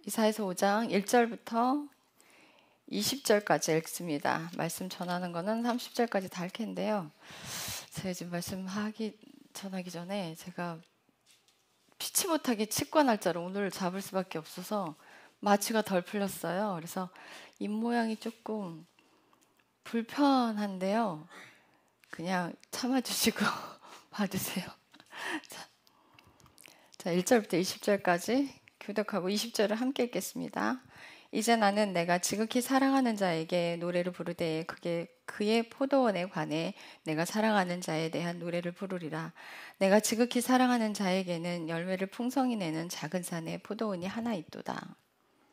이사야서 5장 1절부터 20절까지 읽습니다. 말씀 전하는 거는 30절까지 다 할 텐데요. 제가 지금 전하기 전에 제가 피치 못하게 치과 날짜를 오늘 잡을 수밖에 없어서 마취가 덜 풀렸어요. 그래서 입 모양이 조금 불편한데요. 그냥 참아주시고 봐주세요. 자, 1절부터 20절까지 교독하고 20절을 함께 읽겠습니다. 이제 나는 내가 지극히 사랑하는 자에게 노래를 부르되 그의 포도원에 관해 내가 사랑하는 자에 대한 노래를 부르리라. 내가 지극히 사랑하는 자에게는 열매를 풍성히 내는 작은 산에 포도원이 하나 있도다.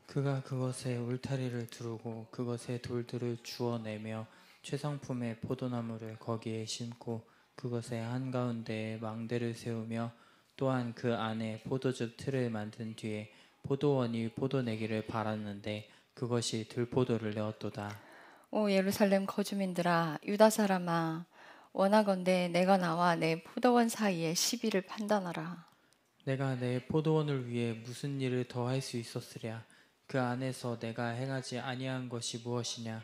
그가 그것에 울타리를 두르고 그것에 돌들을 주워내며 최상품의 포도나무를 거기에 심고 그것의 한가운데에 망대를 세우며 또한 그 안에 포도즙 틀을 만든 뒤에 포도원이 포도내기를 바랐는데 그것이 들포도를 내었도다. 오 예루살렘 거주민들아, 유다 사람아, 원하건대 내가 나와 내 포도원 사이에 시비를 판단하라. 내가 내 포도원을 위해 무슨 일을 더 할 수 있었으랴. 그 안에서 내가 행하지 아니한 것이 무엇이냐.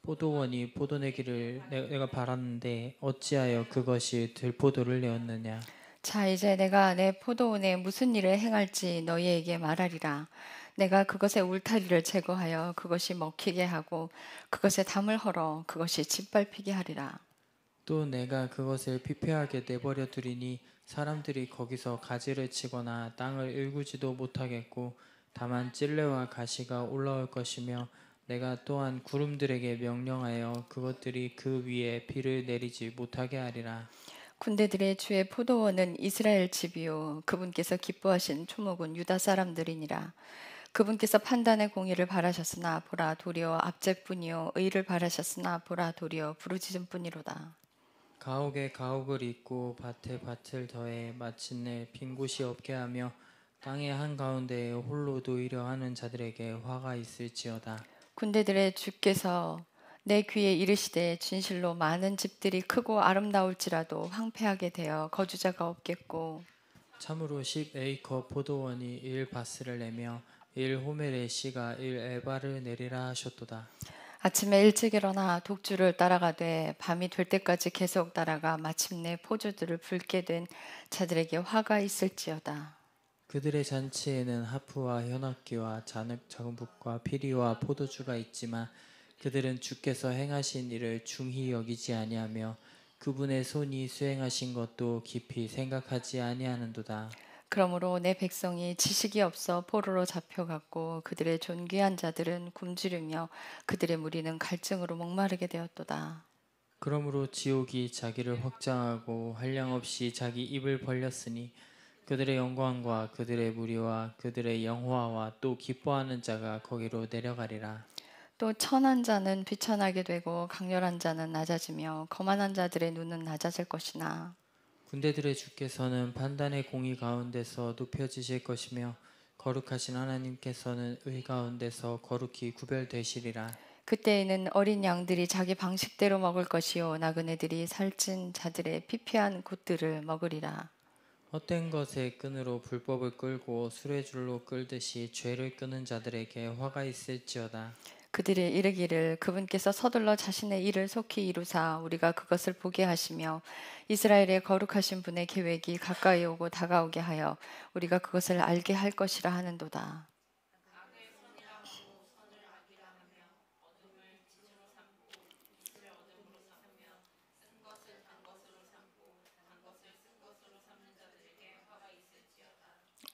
포도원이 포도내기를 내가 바랐는데 어찌하여 그것이 들포도를 내었느냐. 자, 이제 내가 내 포도원에 무슨 일을 행할지 너희에게 말하리라. 내가 그것의 울타리를 제거하여 그것이 먹히게 하고 그것에 담을 헐어 그것이 짓밟히게 하리라. 또 내가 그것을 피폐하게 내버려 두리니 사람들이 거기서 가지를 치거나 땅을 일구지도 못하겠고 다만 찔레와 가시가 올라올 것이며 내가 또한 구름들에게 명령하여 그것들이 그 위에 비를 내리지 못하게 하리라. 군대들의 주의 포도원은 이스라엘 집이요 그분께서 기뻐하신 초목은 유다 사람들이니라. 그분께서 판단의 공의를 바라셨으나 보라 도리어 압제뿐이요 의를 바라셨으나 보라 도리어 부르짖음뿐이로다. 가옥에 가옥을 잇고 밭에 밭을 더해 마침내 빈 곳이 없게 하며 땅의 한가운데에 홀로 놓이려 하는 자들에게 화가 있을지어다. 군대들의 주께서 내 귀에 이르시되 진실로 많은 집들이 크고 아름다울지라도 황폐하게 되어 거주자가 없겠고 참으로 10에이커 포도원이 1바스를 내며 1호멜의 씨가 1에바를 내리라 하셨도다. 아침에 일찍 일어나 독주를 따라가되 밤이 될 때까지 계속 따라가 마침내 포도주를 붉게 된 자들에게 화가 있을지어다. 그들의 잔치에는 하프와 현악기와 장북과 피리와 포도주가 있지만 그들은 주께서 행하신 일을 중히 여기지 아니하며 그분의 손이 수행하신 것도 깊이 생각하지 아니하는도다. 그러므로 내 백성이 지식이 없어 포로로 잡혀갔고 그들의 존귀한 자들은 굶주리며 그들의 무리는 갈증으로 목마르게 되었도다. 그러므로 지옥이 자기를 확장하고 한량없이 자기 입을 벌렸으니 그들의 영광과 그들의 무리와 그들의 영화와 또 기뻐하는 자가 거기로 내려가리라. 또 천한 자는 비천하게 되고 강렬한 자는 낮아지며 거만한 자들의 눈은 낮아질 것이나 군대들의 주께서는 판단의 공의 가운데서 높여지실 것이며 거룩하신 하나님께서는 의 가운데서 거룩히 구별되시리라. 그때에는 어린 양들이 자기 방식대로 먹을 것이요 나그네들이 살찐 자들의 피폐한 굿들을 먹으리라. 헛된 것의 끈으로 불법을 끌고 수레줄로 끌듯이 죄를 끄는 자들에게 화가 있을지어다. 그들이 이르기를 그분께서 서둘러 자신의 일을 속히 이루사 우리가 그것을 보게 하시며 이스라엘의 거룩하신 분의 계획이 가까이 오고 다가오게 하여 우리가 그것을 알게 할 것이라 하는도다.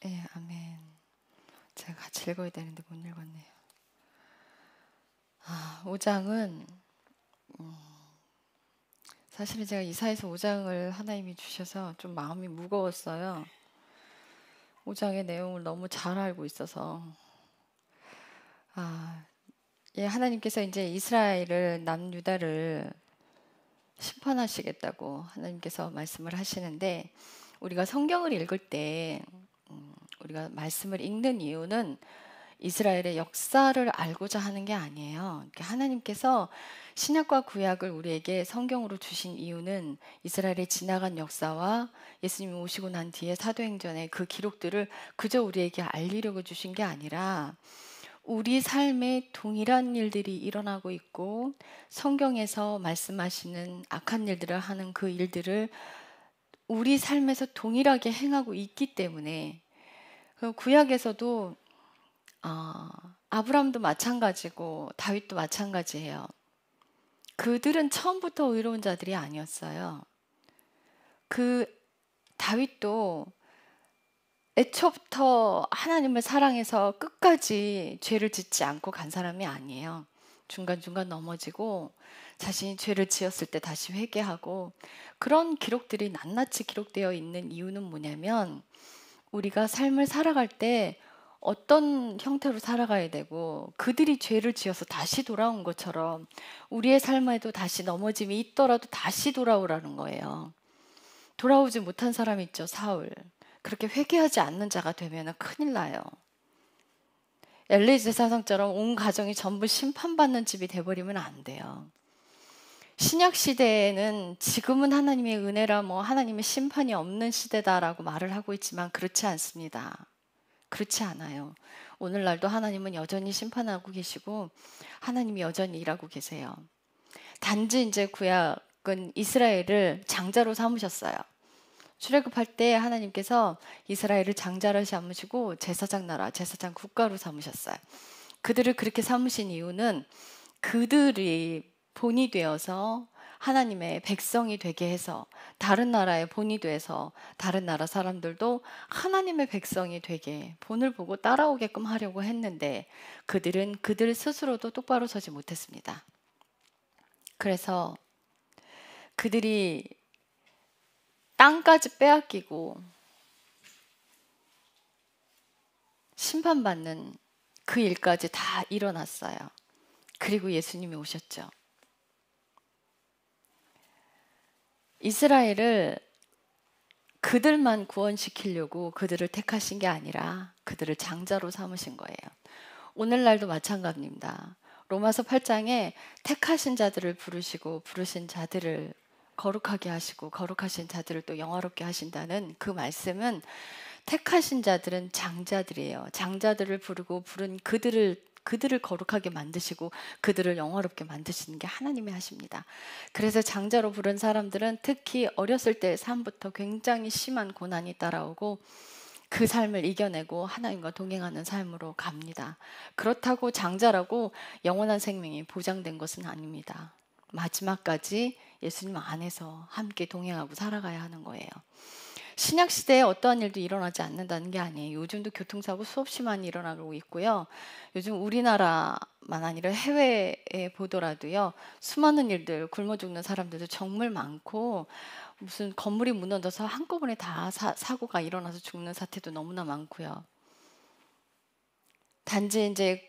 예, 아멘. 제가 같이 읽어야 되는데 못 읽었네요. 5장은 사실은 제가 이사야서 5장을 하나님이 주셔서 좀 마음이 무거웠어요. 5장의 내용을 너무 잘 알고 있어서 예, 하나님께서 이제 이스라엘을 남유다를 심판하시겠다고 하나님께서 말씀을 하시는데 우리가 성경을 읽을 때 우리가 말씀을 읽는 이유는 이스라엘의 역사를 알고자 하는 게 아니에요. 하나님께서 신약과 구약을 우리에게 성경으로 주신 이유는 이스라엘의 지나간 역사와 예수님이 오시고 난 뒤에 사도행전의 그 기록들을 그저 우리에게 알리려고 주신 게 아니라 우리 삶에 동일한 일들이 일어나고 있고 성경에서 말씀하시는 악한 일들을 하는 그 일들을 우리 삶에서 동일하게 행하고 있기 때문에 그 구약에서도 아브라함도 마찬가지고 다윗도 마찬가지예요. 그들은 처음부터 의로운 자들이 아니었어요. 그 다윗도 애초부터 하나님을 사랑해서 끝까지 죄를 짓지 않고 간 사람이 아니에요. 중간중간 넘어지고 자신이 죄를 지었을 때 다시 회개하고 그런 기록들이 낱낱이 기록되어 있는 이유는 뭐냐면 우리가 삶을 살아갈 때 어떤 형태로 살아가야 되고 그들이 죄를 지어서 다시 돌아온 것처럼 우리의 삶에도 다시 넘어짐이 있더라도 다시 돌아오라는 거예요. 돌아오지 못한 사람 있죠, 사울. 그렇게 회개하지 않는 자가 되면 큰일 나요. 엘리 제사장처럼 온 가정이 전부 심판받는 집이 돼버리면 안 돼요. 신약 시대에는 지금은 하나님의 은혜라 하나님의 심판이 없는 시대다라고 말을 하고 있지만 그렇지 않습니다. 그렇지 않아요. 오늘날도 하나님은 여전히 심판하고 계시고 하나님이 여전히 일하고 계세요. 단지 이제 구약은 이스라엘을 장자로 삼으셨어요. 출애굽할 때 하나님께서 이스라엘을 장자로 삼으시고 제사장 나라, 제사장 국가로 삼으셨어요. 그들을 그렇게 삼으신 이유는 그들이 본이 되어서 하나님의 백성이 되게 해서 다른 나라의 본이 돼서 다른 나라 사람들도 하나님의 백성이 되게 본을 보고 따라오게끔 하려고 했는데 그들은 그들 스스로도 똑바로 서지 못했습니다. 그래서 그들이 땅까지 빼앗기고 심판받는 그 일까지 다 일어났어요. 그리고 예수님이 오셨죠. 이스라엘을 그들만 구원시키려고 그들을 택하신 게 아니라 그들을 장자로 삼으신 거예요. 오늘날도 마찬가지입니다. 로마서 8장에 택하신 자들을 부르시고 부르신 자들을 거룩하게 하시고 거룩하신 자들을 또 영화롭게 하신다는 그 말씀은 택하신 자들은 장자들이에요. 장자들을 부르고 부른 그들을 거룩하게 만드시고 그들을 영화롭게 만드시는 게 하나님이 하십니다. 그래서 장자로 부른 사람들은 특히 어렸을 때의 삶부터 굉장히 심한 고난이 따라오고 그 삶을 이겨내고 하나님과 동행하는 삶으로 갑니다. 그렇다고 장자라고 영원한 생명이 보장된 것은 아닙니다. 마지막까지 예수님 안에서 함께 동행하고 살아가야 하는 거예요. 신약 시대에 어떠한 일도 일어나지 않는다는 게 아니에요. 요즘도 교통사고 수없이 많이 일어나고 있고요. 요즘 우리나라만 아니라 해외에 보더라도요. 수많은 일들, 굶어 죽는 사람들도 정말 많고 무슨 건물이 무너져서 한꺼번에 다 사고가 일어나서 죽는 사태도 너무나 많고요. 단지 이제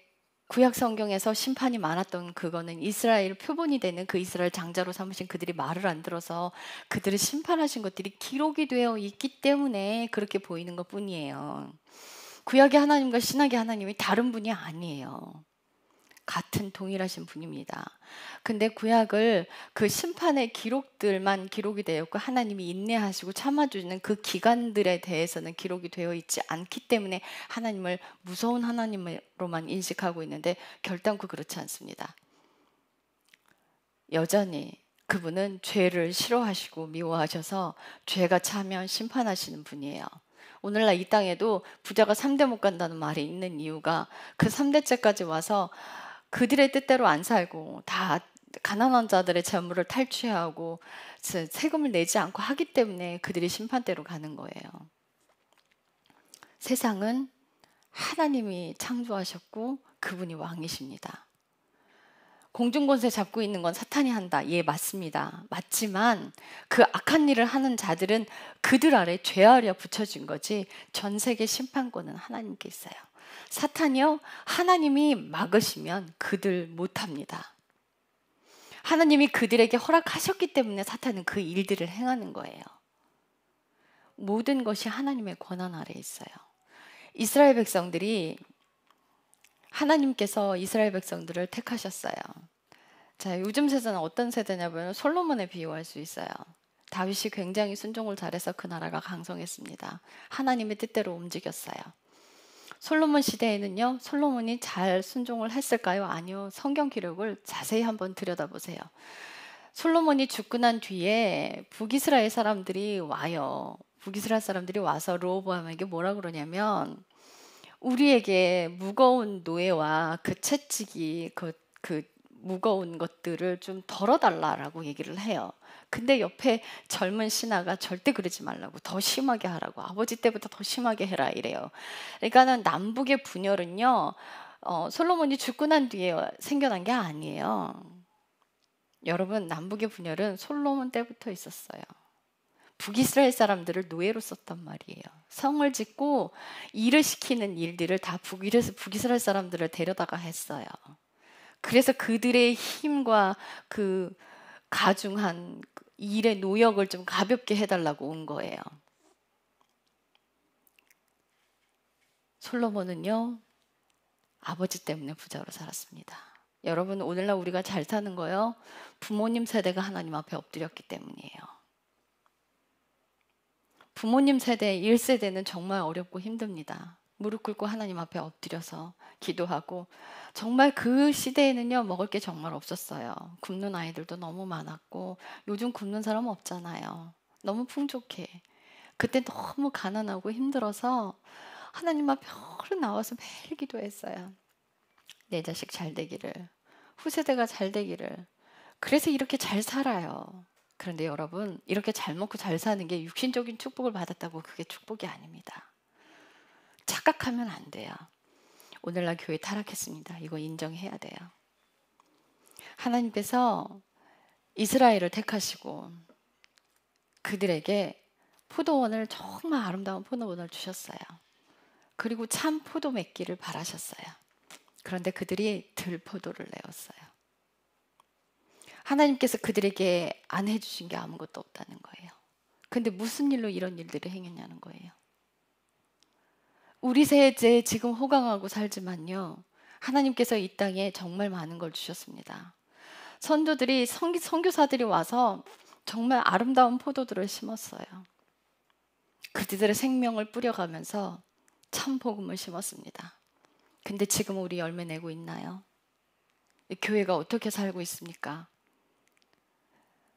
구약 성경에서 심판이 많았던 그거는 이스라엘 표본이 되는 그 이스라엘 장자로 삼으신 그들이 말을 안 들어서 그들을 심판하신 것들이 기록이 되어 있기 때문에 그렇게 보이는 것 뿐이에요. 구약의 하나님과 신약의 하나님이 다른 분이 아니에요. 같은 동일하신 분입니다. 근데 구약을 그 심판의 기록들만 기록이 되었고 하나님이 인내하시고 참아주는 그 기간들에 대해서는 기록이 되어 있지 않기 때문에 하나님을 무서운 하나님으로만 인식하고 있는데 결단코 그렇지 않습니다. 여전히 그분은 죄를 싫어하시고 미워하셔서 죄가 차면 심판하시는 분이에요. 오늘날 이 땅에도 부자가 3대 못 간다는 말이 있는 이유가 그 3대째까지 와서 그들의 뜻대로 안 살고 다 가난한 자들의 재물을 탈취하고 세금을 내지 않고 하기 때문에 그들이 심판대로 가는 거예요. 세상은 하나님이 창조하셨고 그분이 왕이십니다. 공중권세 잡고 있는 건 사탄이 한다. 예, 맞습니다. 맞지만 그 악한 일을 하는 자들은 그들 아래 죄 아래 붙여진 거지 전 세계 심판권은 하나님께 있어요. 사탄이요, 하나님이 막으시면 그들 못합니다. 하나님이 그들에게 허락하셨기 때문에 사탄은 그 일들을 행하는 거예요. 모든 것이 하나님의 권한 아래 있어요. 이스라엘 백성들이 하나님께서 이스라엘 백성들을 택하셨어요. 자, 요즘 세대는 어떤 세대냐면 솔로몬에 비유할 수 있어요. 다윗이 굉장히 순종을 잘해서 그 나라가 강성했습니다. 하나님의 뜻대로 움직였어요. 솔로몬 시대에는요, 솔로몬이 잘 순종을 했을까요? 아니요. 성경 기록을 자세히 한번 들여다보세요. 솔로몬이 죽고 난 뒤에 북이스라엘 사람들이 와요. 북이스라엘 사람들이 와서 르호보암에게 뭐라 그러냐면, 우리에게 무거운 노예와 그 채찍이 그 무거운 것들을 좀 덜어달라라고 얘기를 해요. 근데 옆에 젊은 신하가 절대 그러지 말라고, 더 심하게 하라고, 아버지 때보다 더 심하게 해라 이래요. 그러니까는 남북의 분열은요, 솔로몬이 죽고 난 뒤에 생겨난 게 아니에요. 여러분, 남북의 분열은 솔로몬 때부터 있었어요. 북이스라엘 사람들을 노예로 썼단 말이에요. 성을 짓고 일을 시키는 일들을 다 북이스라엘 사람들을 데려다가 했어요. 그래서 그들의 힘과 그 가중한 일의 노역을 좀 가볍게 해달라고 온 거예요. 솔로몬은요, 아버지 때문에 부자로 살았습니다. 여러분, 오늘날 우리가 잘 사는 거요, 부모님 세대가 하나님 앞에 엎드렸기 때문이에요. 부모님 세대, 1세대는 정말 어렵고 힘듭니다. 무릎 꿇고 하나님 앞에 엎드려서 기도하고, 정말 그 시대에는요, 먹을 게 정말 없었어요. 굶는 아이들도 너무 많았고, 요즘 굶는 사람 없잖아요. 너무 풍족해. 그때 너무 가난하고 힘들어서 하나님 앞에 얼른 나와서 매일 기도했어요. 내 자식 잘 되기를, 후세대가 잘 되기를. 그래서 이렇게 잘 살아요. 그런데 여러분, 이렇게 잘 먹고 잘 사는 게 육신적인 축복을 받았다고 그게 축복이 아닙니다. 착각하면 안 돼요. 오늘날 교회 타락했습니다. 이거 인정해야 돼요. 하나님께서 이스라엘을 택하시고 그들에게 포도원을, 정말 아름다운 포도원을 주셨어요. 그리고 참 포도 맺기를 바라셨어요. 그런데 그들이 들포도를 내었어요. 하나님께서 그들에게 안 해주신 게 아무것도 없다는 거예요. 근데 무슨 일로 이런 일들을 행했냐는 거예요. 우리 세대 지금 호강하고 살지만요, 하나님께서 이 땅에 정말 많은 걸 주셨습니다. 선조들이, 선교사들이 와서 정말 아름다운 포도들을 심었어요. 그들의 생명을 뿌려가면서 참 복음을 심었습니다. 근데 지금 우리 열매 내고 있나요? 교회가 어떻게 살고 있습니까?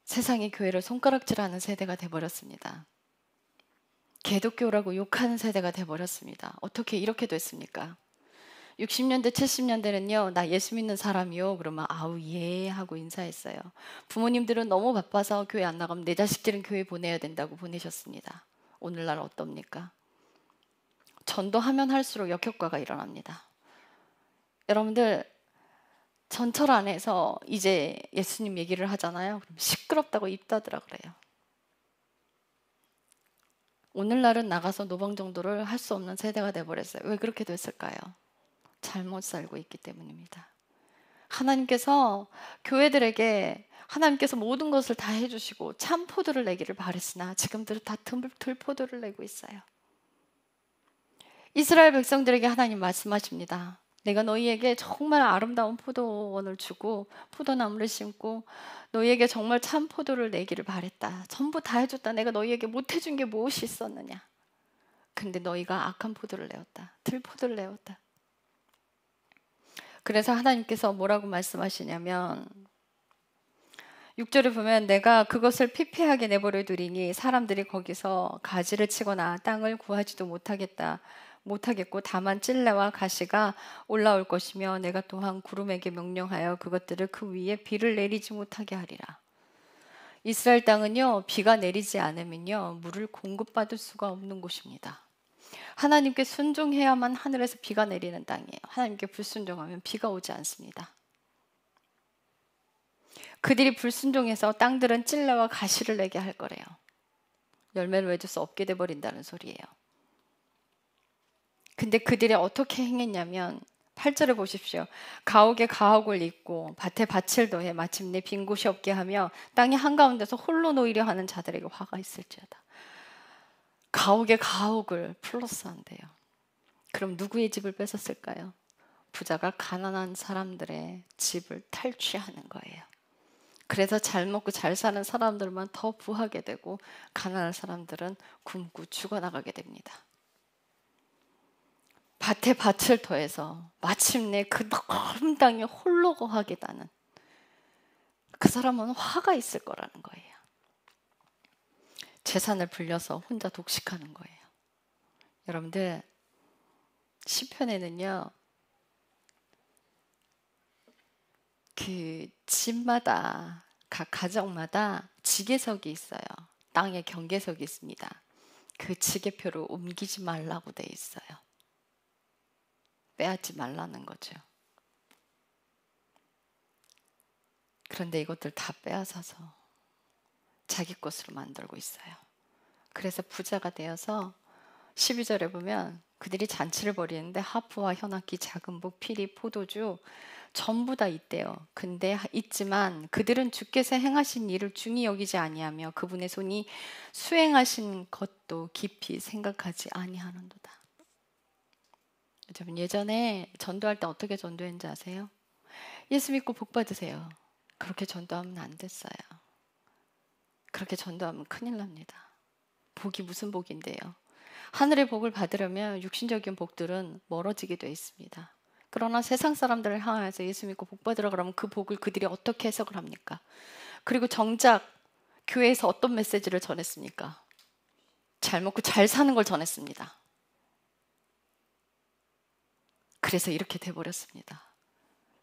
세상이 교회를 손가락질하는 세대가 돼버렸습니다. 기독교라고 욕하는 세대가 돼버렸습니다. 어떻게 이렇게 됐습니까? 60년대, 70년대는요, 나 예수 믿는 사람이요, 그러면 아우 예 하고 인사했어요. 부모님들은 너무 바빠서 교회 안 나가면 내 자식들은 교회 보내야 된다고 보내셨습니다. 오늘날 어떻습니까? 전도하면 할수록 역효과가 일어납니다. 여러분들, 전철 안에서 이제 예수님 얘기를 하잖아요. 그럼 시끄럽다고 입 닫으라 그래요. 오늘날은 나가서 노방정도를 할 수 없는 세대가 돼버렸어요. 왜 그렇게 됐을까요? 잘못 살고 있기 때문입니다. 하나님께서 교회들에게, 하나님께서 모든 것을 다 해주시고 참 포도를 내기를 바랬으나 지금들은 다 들포도를 내고 있어요. 이스라엘 백성들에게 하나님 말씀하십니다. 내가 너희에게 정말 아름다운 포도원을 주고 포도나무를 심고 너희에게 정말 참 포도를 내기를 바랬다. 전부 다 해줬다. 내가 너희에게 못 해준 게 무엇이 있었느냐. 근데 너희가 악한 포도를 내었다. 들포도를 내었다. 그래서 하나님께서 뭐라고 말씀하시냐면 6절에 보면 내가 그것을 피폐하게 내버려 두리니 사람들이 거기서 가지를 치거나 땅을 구하지도 못하겠고 다만 찔레와 가시가 올라올 것이며 내가 또한 구름에게 명령하여 그것들을 그 위에 비를 내리지 못하게 하리라. 이스라엘 땅은요, 비가 내리지 않으면요 물을 공급받을 수가 없는 곳입니다. 하나님께 순종해야만 하늘에서 비가 내리는 땅이에요. 하나님께 불순종하면 비가 오지 않습니다. 그들이 불순종해서 땅들은 찔레와 가시를 내게 할 거래요. 열매를 맺을 수 없게 돼버린다는 소리예요. 근데 그들이 어떻게 행했냐면 8절에 보십시오. 가옥에 가옥을 잇고 밭에 밭을 더해 마침내 빈 곳이 없게 하며 땅의 한가운데서 홀로 놓이려 하는 자들에게 화가 있을지어다. 가옥에 가옥을 플러스 한대요. 그럼 누구의 집을 뺏었을까요? 부자가 가난한 사람들의 집을 탈취하는 거예요. 그래서 잘 먹고 잘 사는 사람들만 더 부하게 되고 가난한 사람들은 굶고 죽어나가게 됩니다. 밭에 밭을 더해서 마침내 그 넓은 땅에 홀로 거하게 되는 그 사람은 화가 있을 거라는 거예요. 재산을 불려서 혼자 독식하는 거예요. 여러분들 시편에는요, 그 집마다 각 가정마다 지게석이 있어요. 땅에 경계석이 있습니다. 그 지게표를 옮기지 말라고 돼 있어요. 빼앗지 말라는 거죠. 그런데 이것들 다 빼앗아서 자기 것으로 만들고 있어요. 그래서 부자가 되어서 12절에 보면 그들이 잔치를 벌이는데 하프와 현악기, 작은 복, 피리, 포도주 전부 다 있대요. 근데 있지만 그들은 주께서 행하신 일을 중히 여기지 아니하며 그분의 손이 수행하신 것도 깊이 생각하지 아니하는도다. 여러분, 예전에 전도할 때 어떻게 전도했는지 아세요? 예수 믿고 복 받으세요. 그렇게 전도하면 안 됐어요. 그렇게 전도하면 큰일 납니다. 복이 무슨 복인데요? 하늘의 복을 받으려면 육신적인 복들은 멀어지게 돼 있습니다. 그러나 세상 사람들을 향해서 예수 믿고 복 받으라 그러면 그 복을 그들이 어떻게 해석을 합니까? 그리고 정작 교회에서 어떤 메시지를 전했습니까? 잘 먹고 잘 사는 걸 전했습니다. 그래서 이렇게 돼버렸습니다.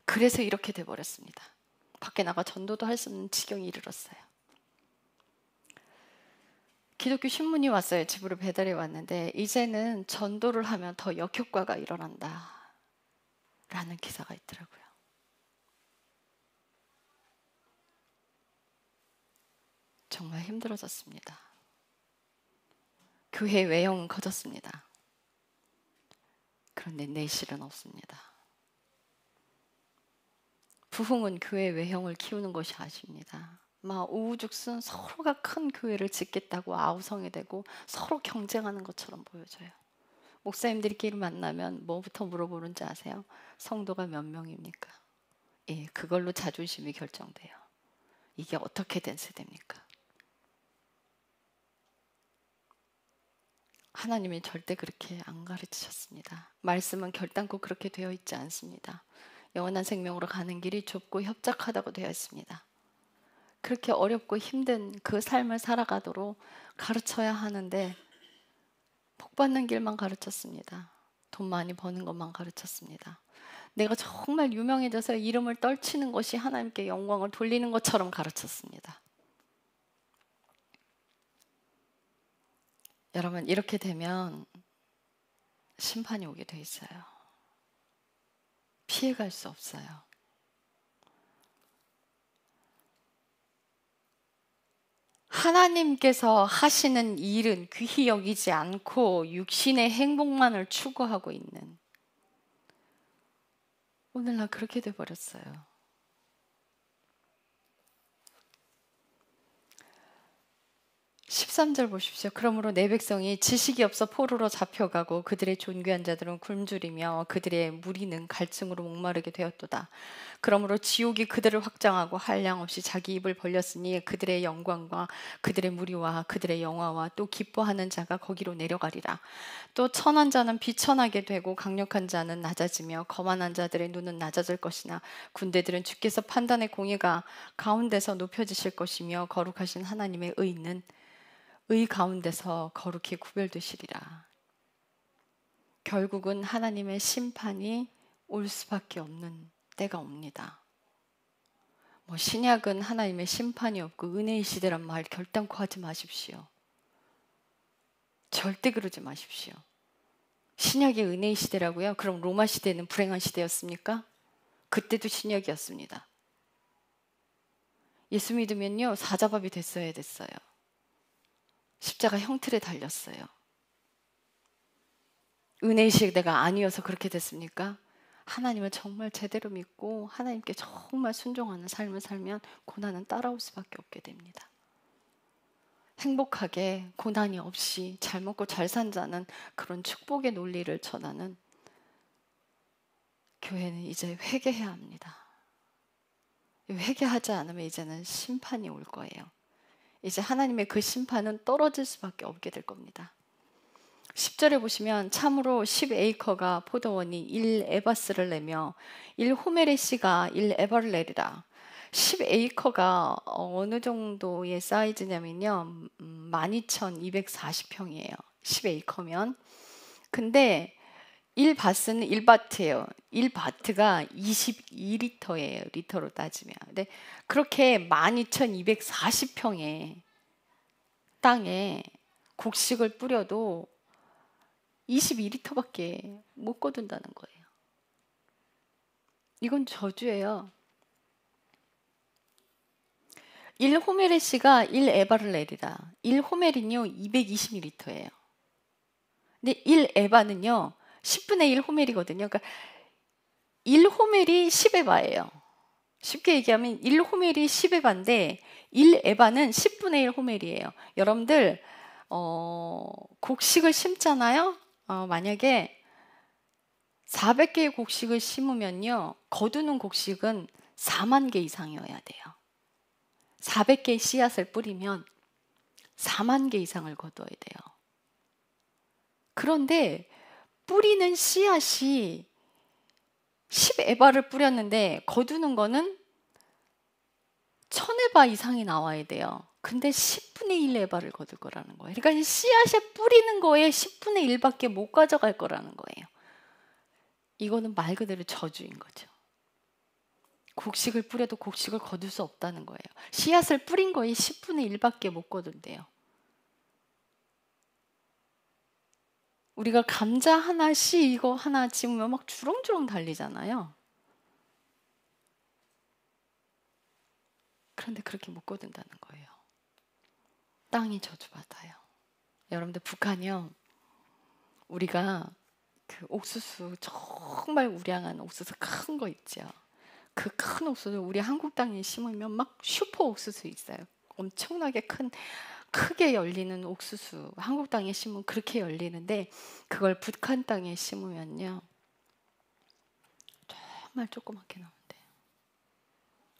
그래서 이렇게 돼버렸습니다. 밖에 나가 전도도 할 수 없는 지경에 이르렀어요. 기독교 신문이 왔어요. 집으로 배달이 왔는데 이제는 전도를 하면 더 역효과가 일어난다 라는 기사가 있더라고요. 정말 힘들어졌습니다. 교회 외형은 커졌습니다. 그런데 내실은 없습니다. 부흥은 교회 외형을 키우는 것이 아십니다. 막 우후죽순 서로가 큰 교회를 짓겠다고 아우성이 되고 서로 경쟁하는 것처럼 보여져요. 목사님들끼리 만나면 뭐부터 물어보는지 아세요? 성도가 몇 명입니까? 예, 그걸로 자존심이 결정돼요. 이게 어떻게 된 세대입니까? 하나님이 절대 그렇게 안 가르치셨습니다. 말씀은 결단코 그렇게 되어 있지 않습니다. 영원한 생명으로 가는 길이 좁고 협착하다고 되어 있습니다. 그렇게 어렵고 힘든 그 삶을 살아가도록 가르쳐야 하는데 복 받는 길만 가르쳤습니다. 돈 많이 버는 것만 가르쳤습니다. 내가 정말 유명해져서 이름을 떨치는 것이 하나님께 영광을 돌리는 것처럼 가르쳤습니다. 여러분, 이렇게 되면 심판이 오게 돼 있어요. 피해갈 수 없어요. 하나님께서 하시는 일은 귀히 여기지 않고 육신의 행복만을 추구하고 있는, 오늘날 그렇게 돼버렸어요. 13절 보십시오. 그러므로 내 백성이 지식이 없어 포로로 잡혀가고 그들의 존귀한 자들은 굶주리며 그들의 무리는 갈증으로 목마르게 되었도다. 그러므로 지옥이 그들을 확장하고 한량없이 자기 입을 벌렸으니 그들의 영광과 그들의 무리와 그들의 영화와 또 기뻐하는 자가 거기로 내려가리라. 또 천한 자는 비천하게 되고 강력한 자는 낮아지며 거만한 자들의 눈은 낮아질 것이나 군대들은 주께서 판단의 공의가 가운데서 높여지실 것이며 거룩하신 하나님의 의는 의 가운데서 거룩히 구별되시리라. 결국은 하나님의 심판이 올 수밖에 없는 때가 옵니다. 신약은 하나님의 심판이 없고 은혜의 시대란 말 결단코 하지 마십시오. 절대 그러지 마십시오. 신약이 은혜의 시대라고요? 그럼 로마 시대는 불행한 시대였습니까? 그때도 신약이었습니다. 예수 믿으면요, 사자밥이 됐어야 됐어요. 십자가 형틀에 달렸어요. 은혜의 시대가 아니어서 그렇게 됐습니까? 하나님을 정말 제대로 믿고 하나님께 정말 순종하는 삶을 살면 고난은 따라올 수밖에 없게 됩니다. 행복하게 고난이 없이 잘 먹고 잘 산 자는 그런 축복의 논리를 전하는 교회는 이제 회개해야 합니다. 회개하지 않으면 이제는 심판이 올 거예요. 이제 하나님의 그 심판은 떨어질 수밖에 없게 될 겁니다. 10절에 보시면 참으로 10에이커가 포도원이 1에바스를 내며 1호메레시가 1에바를 내리라. 10에이커가 어느 정도의 사이즈냐면요, 12,240평이에요 10에이커면. 근데 1바스는 1바트예요 1바트가 22리터예요 리터로 따지면. 근데 그렇게 12,240평의 땅에 곡식을 뿌려도 22리터밖에 못 거둔다는 거예요. 이건 저주예요. 1호메레시가 1에바를 내리라. 1호멜은요 220리터예요. 근데 1에바는요 10분의 1 호멜이거든요. 그러니까 1호멜이 10에바예요. 쉽게 얘기하면 1호멜이 10에바인데 1에바는 10분의 1 호멜이에요. 여러분들 곡식을 심잖아요. 만약에 400개의 곡식을 심으면요 거두는 곡식은 4만 개 이상이어야 돼요. 400개의 씨앗을 뿌리면 4만 개 이상을 거둬야 돼요. 그런데 뿌리는 씨앗이 10에바를 뿌렸는데 거두는 거는 1000에바 이상이 나와야 돼요. 근데 10분의 1 에바를 거둘 거라는 거예요. 그러니까 이 씨앗에 뿌리는 거에 10분의 1밖에 못 가져갈 거라는 거예요. 이거는 말 그대로 저주인 거죠. 곡식을 뿌려도 곡식을 거둘 수 없다는 거예요. 씨앗을 뿌린 거에 10분의 1밖에 못 거둔대요. 우리가 감자 하나 씨 이거 하나 심으면 막 주렁주렁 달리잖아요. 그런데 그렇게 못 거둔다는 거예요. 땅이 저주받아요. 여러분들 북한이요. 우리가 그 옥수수 정말 우량한 옥수수 큰 거 있죠. 그 큰 옥수수 우리 한국 땅에 심으면 막 슈퍼 옥수수 있어요. 엄청나게 크게 열리는 옥수수 한국 땅에 심으면 그렇게 열리는데 그걸 북한 땅에 심으면요 정말 조그맣게 나온대요.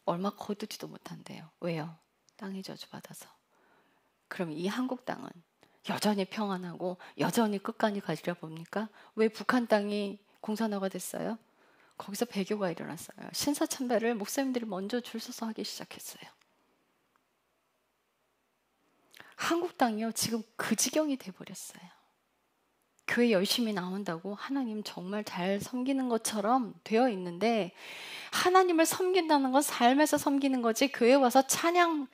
얼마 거두지도 못한대요. 왜요? 땅이 저주받아서. 그럼 이 한국 땅은 여전히 평안하고 여전히 끝까지 가지려 봅니까? 왜 북한 땅이 공산화가 됐어요? 거기서 배교가 일어났어요. 신사참배를 목사님들이 먼저 줄 서서 하기 시작했어요. 한국 땅이요 지금 그 지경이 돼버렸어요. 교회 열심히 나온다고 하나님 정말 잘 섬기는 것처럼 되어 있는데 하나님을 섬긴다는 건 삶에서 섬기는 거지 교회 와서 찬양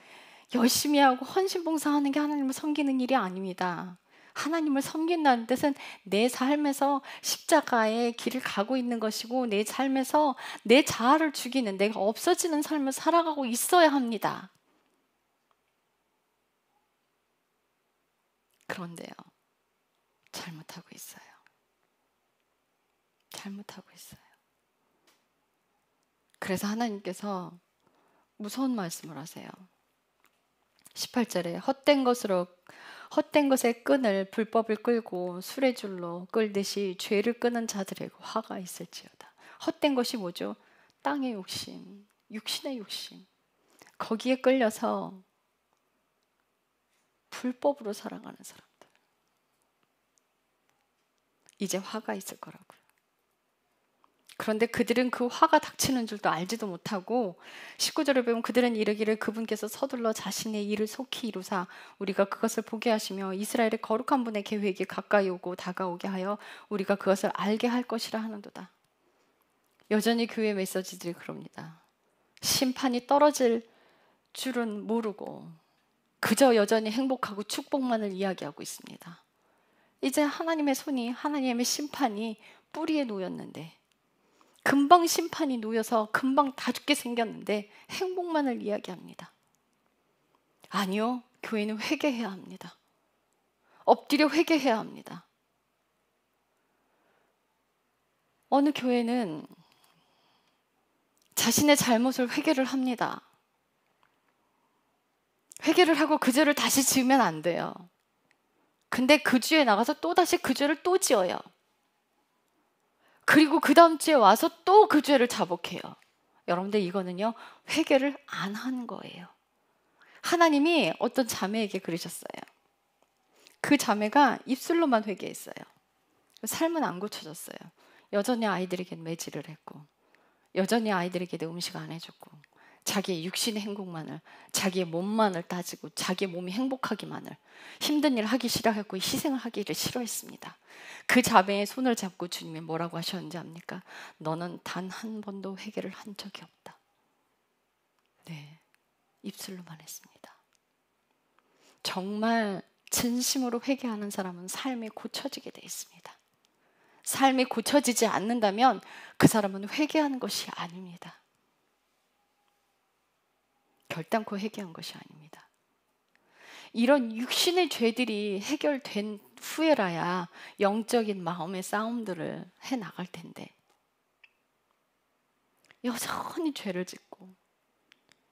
열심히 하고 헌신봉사하는 게 하나님을 섬기는 일이 아닙니다. 하나님을 섬긴다는 뜻은 내 삶에서 십자가의 길을 가고 있는 것이고 내 삶에서 내 자아를 죽이는 내가 없어지는 삶을 살아가고 있어야 합니다. 그런데요 잘못하고 있어요. 잘못하고 있어요. 그래서 하나님께서 무서운 말씀을 하세요. 18절에 헛된 것의 끈을 불법을 끌고 술의 줄로 끌듯이 죄를 끄는 자들에게 화가 있을지어다. 헛된 것이 뭐죠? 땅의 욕심, 육신의 욕심. 거기에 끌려서 불법으로 살아가는 사람들. 이제 화가 있을 거라고요. 그런데 그들은 그 화가 닥치는 줄도 알지도 못하고 19절을 보면 그들은 이르기를 그분께서 서둘러 자신의 일을 속히 이루사 우리가 그것을 보게 하시며 이스라엘의 거룩한 분의 계획이 가까이 오고 다가오게 하여 우리가 그것을 알게 할 것이라 하는도다. 여전히 교회 메시지들이 그럽니다. 심판이 떨어질 줄은 모르고 그저 여전히 행복하고 축복만을 이야기하고 있습니다. 이제 하나님의 손이 하나님의 심판이 뿌리에 놓였는데 금방 심판이 놓여서 금방 다 죽게 생겼는데 행복만을 이야기합니다. 아니요, 교회는 회개해야 합니다. 엎드려 회개해야 합니다. 어느 교회는 자신의 잘못을 회개를 합니다. 회개를 하고 그 죄를 다시 지으면 안 돼요. 근데 그 주에 나가서 또다시 그 죄를 또 지어요. 그리고 그 다음 주에 와서 또 그 죄를 자복해요. 여러분들 이거는요, 회개를 안 한 거예요. 하나님이 어떤 자매에게 그러셨어요. 그 자매가 입술로만 회개했어요. 삶은 안 고쳐졌어요. 여전히 아이들에게 매질을 했고, 여전히 아이들에게 음식 안 해줬고, 자기의 육신의 행복만을, 자기의 몸만을 따지고, 자기의 몸이 행복하기만을, 힘든 일 하기 싫어했고 희생을 하기를 싫어했습니다. 그 자매의 손을 잡고 주님이 뭐라고 하셨는지 압니까? 너는 단 한 번도 회개를 한 적이 없다. 네, 입술로만 했습니다. 정말 진심으로 회개하는 사람은 삶이 고쳐지게 돼 있습니다. 삶이 고쳐지지 않는다면 그 사람은 회개하는 것이 아닙니다. 결단코 회개한 것이 아닙니다. 이런 육신의 죄들이 해결된 후에라야 영적인 마음의 싸움들을 해나갈 텐데, 여전히 죄를 짓고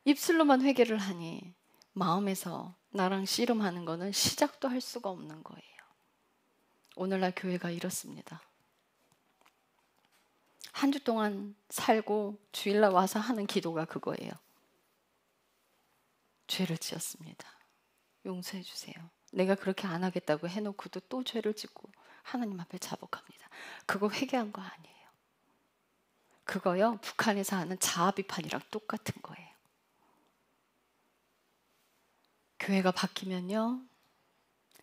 입술로만 회개를 하니 마음에서 나랑 씨름하는 거는 시작도 할 수가 없는 거예요. 오늘날 교회가 이렇습니다. 한 주 동안 살고 주일날 와서 하는 기도가 그거예요. 죄를 지었습니다. 용서해 주세요. 내가 그렇게 안 하겠다고 해놓고도 또 죄를 짓고 하나님 앞에 자복합니다. 그거 회개한 거 아니에요. 그거요, 북한에서 하는 자아 비판이랑 똑같은 거예요. 교회가 바뀌면요,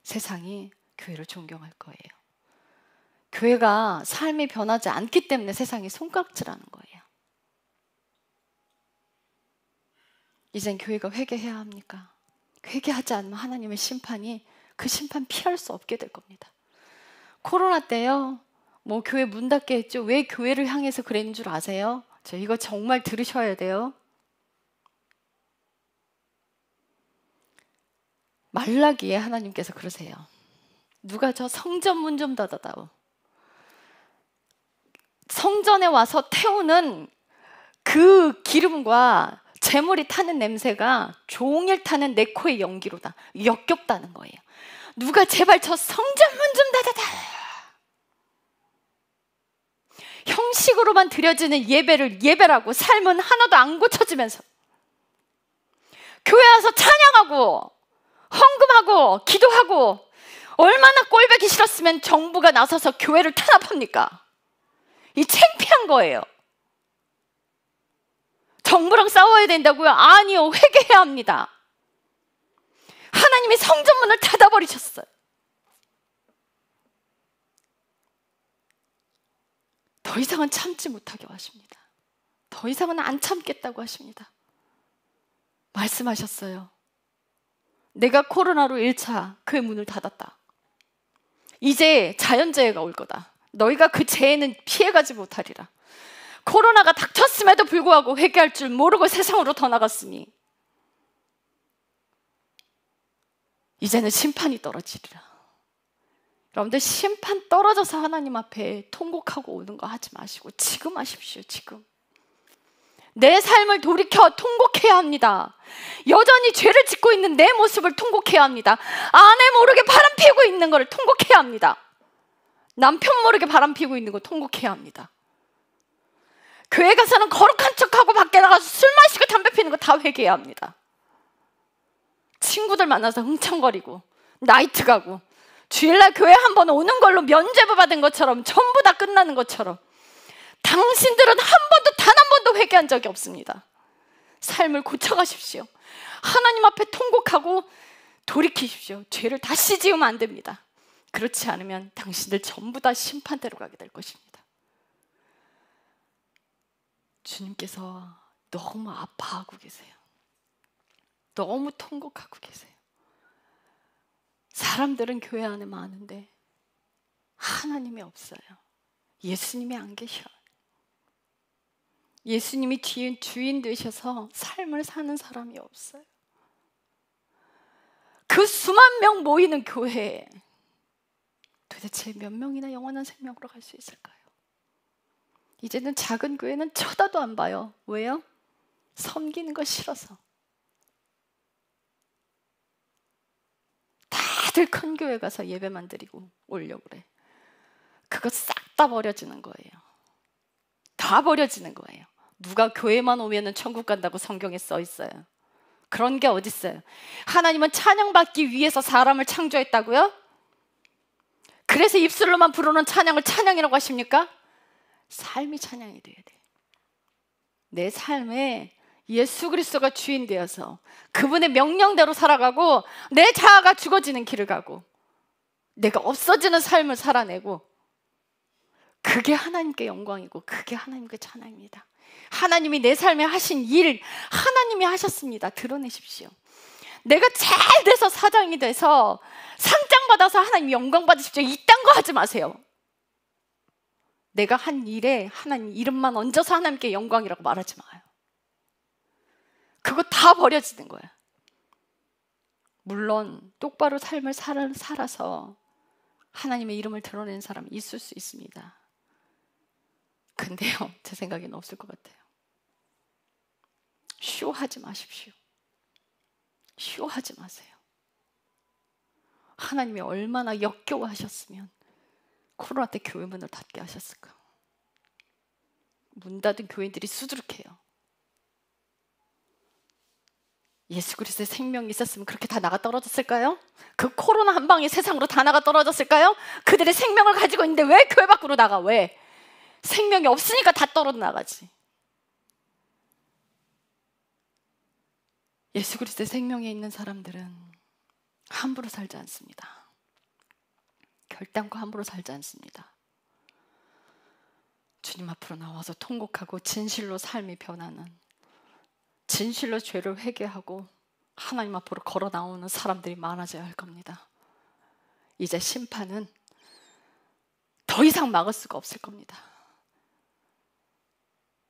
세상이 교회를 존경할 거예요. 교회가 삶이 변하지 않기 때문에 세상이 손가락질하는 거예요. 이젠 교회가 회개해야 합니까? 회개하지 않으면 하나님의 심판이, 그 심판 피할 수 없게 될 겁니다. 코로나 때요, 뭐 교회 문 닫게 했죠. 왜 교회를 향해서 그랬는 줄 아세요? 저 이거 정말 들으셔야 돼요. 말라기에 하나님께서 그러세요. 누가 저 성전 문 좀 닫아다오. 성전에 와서 태우는 그 기름과 재물이 타는 냄새가 종일 타는 내 코의 연기로다. 역겹다는 거예요. 누가 제발 저 성전 문 좀 닫아다. 형식으로만 드려지는 예배를 예배라고 삶은 하나도 안 고쳐지면서 교회 와서 찬양하고 헌금하고 기도하고 얼마나 꼴보기 싫었으면 정부가 나서서 교회를 탄압합니까? 이 창피한 거예요. 정부랑 싸워야 된다고요? 아니요, 회개해야 합니다. 하나님이 성전문을 닫아버리셨어요. 더 이상은 참지 못하게 하십니다. 더 이상은 안 참겠다고 하십니다. 말씀하셨어요. 내가 코로나로 1차 그의 문을 닫았다. 이제 자연재해가 올 거다. 너희가 그 재해는 피해가지 못하리라. 코로나가 닥쳤음에도 불구하고 회개할 줄 모르고 세상으로 더 나갔으니 이제는 심판이 떨어지리라. 여러분들, 심판 떨어져서 하나님 앞에 통곡하고 오는 거 하지 마시고 지금 하십시오. 지금 내 삶을 돌이켜 통곡해야 합니다. 여전히 죄를 짓고 있는 내 모습을 통곡해야 합니다. 아내 모르게 바람 피우고 있는 걸 통곡해야 합니다. 남편 모르게 바람 피우고 있는 거 통곡해야 합니다. 교회 가서는 거룩한 척하고 밖에 나가서 술 마시고 담배 피우는 거 다 회개해야 합니다. 친구들 만나서 흥청거리고 나이트 가고 주일날 교회 한 번 오는 걸로 면죄부 받은 것처럼 전부 다 끝나는 것처럼 당신들은 한 번도 단 한 번도 회개한 적이 없습니다. 삶을 고쳐가십시오. 하나님 앞에 통곡하고 돌이키십시오. 죄를 다시 지으면 안 됩니다. 그렇지 않으면 당신들 전부 다 심판대로 가게 될 것입니다. 주님께서 너무 아파하고 계세요. 너무 통곡하고 계세요. 사람들은 교회 안에 많은데 하나님이 없어요. 예수님이 안 계셔요. 예수님이 주인 되셔서 삶을 사는 사람이 없어요. 그 수만 명 모이는 교회에 도대체 몇 명이나 영원한 생명으로 갈 수 있을까요? 이제는 작은 교회는 쳐다도 안 봐요. 왜요? 섬기는 거 싫어서. 다들 큰 교회 가서 예배만 드리고 오려고 그래. 그거 싹 다 버려지는 거예요. 다 버려지는 거예요. 누가 교회만 오면은 천국 간다고 성경에 써 있어요. 그런 게 어디 있어요? 하나님은 찬양받기 위해서 사람을 창조했다고요? 그래서 입술로만 부르는 찬양을 찬양이라고 하십니까? 삶이 찬양이 돼야 돼. 내 삶에 예수 그리스도가 주인 되어서 그분의 명령대로 살아가고 내 자아가 죽어지는 길을 가고 내가 없어지는 삶을 살아내고, 그게 하나님께 영광이고 그게 하나님께 찬양입니다. 하나님이 내 삶에 하신 일, 하나님이 하셨습니다. 드러내십시오. 내가 잘 돼서 사장이 돼서 상장 받아서 하나님 영광 받으십시오, 이딴 거 하지 마세요. 내가 한 일에 하나님 이름만 얹어서 하나님께 영광이라고 말하지 마요. 그거 다 버려지는 거예요. 물론 똑바로 삶을 살아서 하나님의 이름을 드러내는 사람이 있을 수 있습니다. 근데요, 제 생각에는 없을 것 같아요. 쇼하지 마십시오. 쇼하지 마세요. 하나님이 얼마나 역겨워하셨으면 코로나 때 교회 문을 닫게 하셨을까? 문 닫은 교회들이 수두룩해요. 예수 그리스도의 생명이 있었으면 그렇게 다 나가 떨어졌을까요? 그 코로나 한 방에 세상으로 다 나가 떨어졌을까요? 그들의 생명을 가지고 있는데 왜 교회 밖으로 나가? 왜? 생명이 없으니까 다 떨어져 나가지. 예수 그리스도의 생명에 있는 사람들은 함부로 살지 않습니다. 결단코 함부로 살지 않습니다. 주님 앞으로 나와서 통곡하고 진실로 삶이 변하는, 진실로 죄를 회개하고 하나님 앞으로 걸어 나오는 사람들이 많아져야 할 겁니다. 이제 심판은 더 이상 막을 수가 없을 겁니다.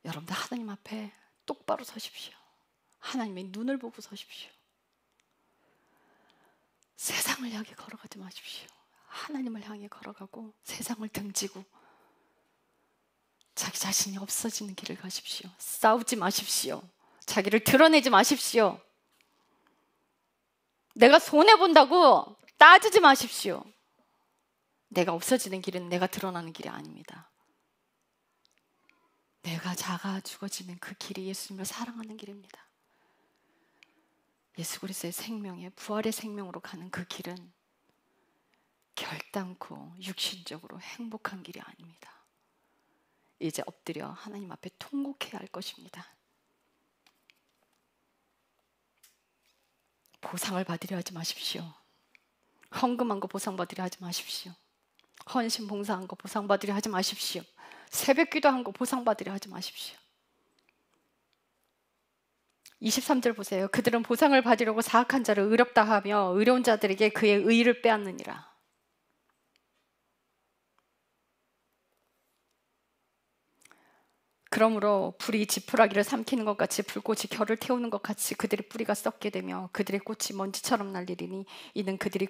여러분들 하나님 앞에 똑바로 서십시오. 하나님의 눈을 보고 서십시오. 세상을 향해 걸어가지 마십시오. 하나님을 향해 걸어가고 세상을 등지고 자기 자신이 없어지는 길을 가십시오. 싸우지 마십시오. 자기를 드러내지 마십시오. 내가 손해본다고 따지지 마십시오. 내가 없어지는 길은 내가 드러나는 길이 아닙니다. 내가 자가 죽어지는 그 길이 예수님을 사랑하는 길입니다. 예수 그리스도의 생명에, 부활의 생명으로 가는 그 길은 결단코 육신적으로 행복한 길이 아닙니다. 이제 엎드려 하나님 앞에 통곡해야 할 것입니다. 보상을 받으려 하지 마십시오. 헌금한 거 보상받으려 하지 마십시오. 헌신 봉사한 거 보상받으려 하지 마십시오. 새벽 기도한 거 보상받으려 하지 마십시오. 23절 보세요. 그들은 보상을 받으려고 사악한 자를 의롭다 하며 의로운 자들에게 그의 의를 빼앗느니라. 그러므로 불이 지푸라기를 삼키는 것 같이 불꽃이 겨를 태우는 것 같이 그들의 뿌리가 썩게 되며 그들의 꽃이 먼지처럼 날리리니 이는 그들이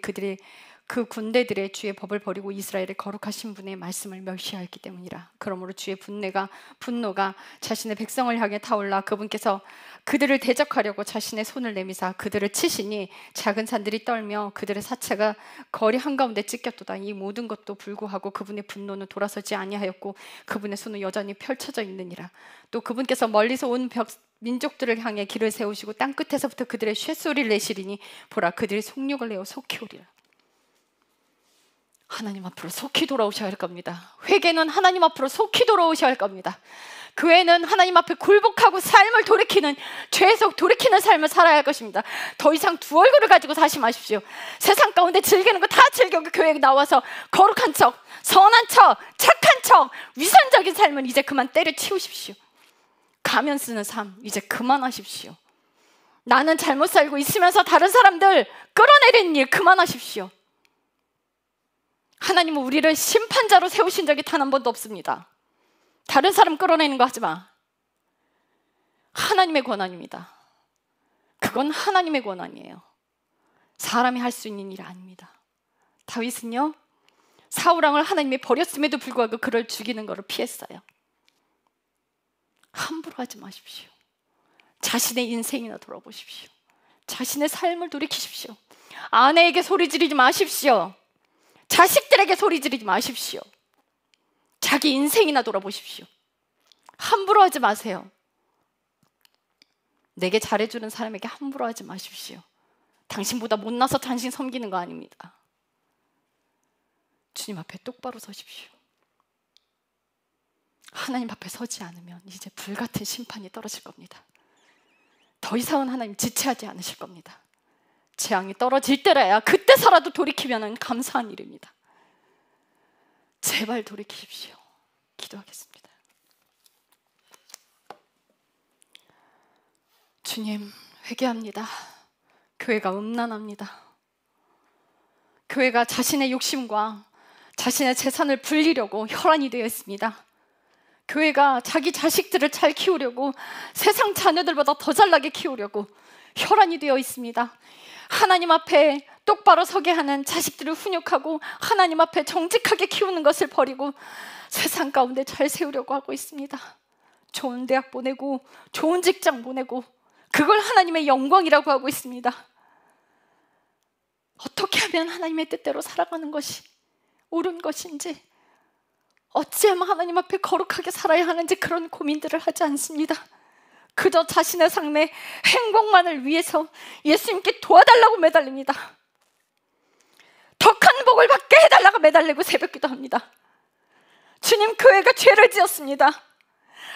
그 군대들의 주의 법을 버리고 이스라엘의 거룩하신 분의 말씀을 멸시하였기 때문이라. 그러므로 주의 분노가 자신의 백성을 향해 타올라 그분께서 그들을 대적하려고 자신의 손을 내미사 그들을 치시니 작은 산들이 떨며 그들의 사체가 거리 한가운데 찢겼도다. 이 모든 것도 불구하고 그분의 분노는 돌아서지 아니하였고 그분의 손은 여전히 펼쳐져 있느니라. 또 그분께서 멀리서 온 민족들을 향해 길을 세우시고 땅끝에서부터 그들의 쇳소리를 내시리니 보라 그들이 속력을 내어 속히 오리라. 하나님 앞으로 속히 돌아오셔야 할 겁니다. 회개는 하나님 앞으로 속히 돌아오셔야 할 겁니다. 교회는 하나님 앞에 굴복하고 삶을 돌이키는, 죄에서 돌이키는 삶을 살아야 할 것입니다. 더 이상 두 얼굴을 가지고 사시 마십시오. 세상 가운데 즐기는 거 다 즐기고 교회에 나와서 거룩한 척, 선한 척, 착한 척, 위선적인 삶은 이제 그만 때려치우십시오. 가면 쓰는 삶 이제 그만하십시오. 나는 잘못 살고 있으면서 다른 사람들 끌어내리는 일 그만하십시오. 하나님은 우리를 심판자로 세우신 적이 단 한 번도 없습니다. 다른 사람 끌어내는 거 하지 마. 하나님의 권한입니다. 그건 하나님의 권한이에요. 사람이 할 수 있는 일이 아닙니다. 다윗은요, 사울왕을 하나님이 버렸음에도 불구하고 그를 죽이는 것을 피했어요. 함부로 하지 마십시오. 자신의 인생이나 돌아보십시오. 자신의 삶을 돌이키십시오. 아내에게 소리 지르지 마십시오. 자식들에게 소리 지르지 마십시오. 자기 인생이나 돌아보십시오. 함부로 하지 마세요. 내게 잘해주는 사람에게 함부로 하지 마십시오. 당신보다 못나서 당신 섬기는 거 아닙니다. 주님 앞에 똑바로 서십시오. 하나님 앞에 서지 않으면 이제 불같은 심판이 떨어질 겁니다. 더 이상은 하나님 지체하지 않으실 겁니다. 재앙이 떨어질 때라야 그때서라도 돌이키면 감사한 일입니다. 제발 돌이키십시오. 기도하겠습니다. 주님, 회개합니다. 교회가 음란합니다. 교회가 자신의 욕심과 자신의 재산을 불리려고 혈안이 되어 있습니다. 교회가 자기 자식들을 잘 키우려고 세상 자녀들보다 더 잘나게 키우려고 혈안이 되어 있습니다. 하나님 앞에 똑바로 서게 하는 자식들을 훈육하고 하나님 앞에 정직하게 키우는 것을 버리고 세상 가운데 잘 세우려고 하고 있습니다. 좋은 대학 보내고 좋은 직장 보내고 그걸 하나님의 영광이라고 하고 있습니다. 어떻게 하면 하나님의 뜻대로 살아가는 것이 옳은 것인지, 어찌하면 하나님 앞에 거룩하게 살아야 하는지 그런 고민들을 하지 않습니다. 그저 자신의 삶의 행복만을 위해서 예수님께 도와달라고 매달립니다. 더 큰 복을 받게 해달라고 매달리고 새벽기도 합니다. 주님, 교회가 죄를 지었습니다.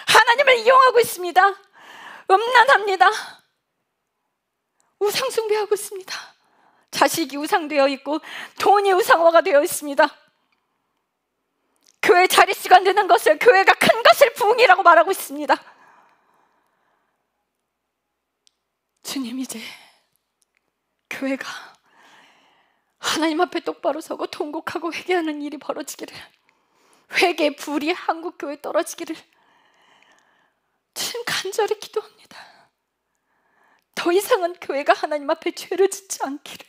하나님을 이용하고 있습니다. 음란합니다. 우상 숭배하고 있습니다. 자식이 우상되어 있고 돈이 우상화가 되어 있습니다. 교회 자릿수가 느는 것을 교회가 큰 것을 부흥이라고 말하고 있습니다. 주님, 이제 교회가 하나님 앞에 똑바로 서고 통곡하고 회개하는 일이 벌어지기를, 회개의 불이 한국 교회에 떨어지기를 주님 간절히 기도합니다. 더 이상은 교회가 하나님 앞에 죄를 짓지 않기를,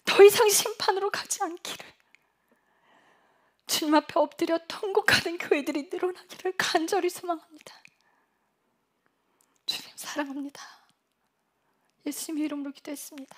더 이상 심판으로 가지 않기를, 주님 앞에 엎드려 통곡하는 교회들이 늘어나기를 간절히 소망합니다. 주님 사랑합니다. 예수님 이름으로 기도했습니다.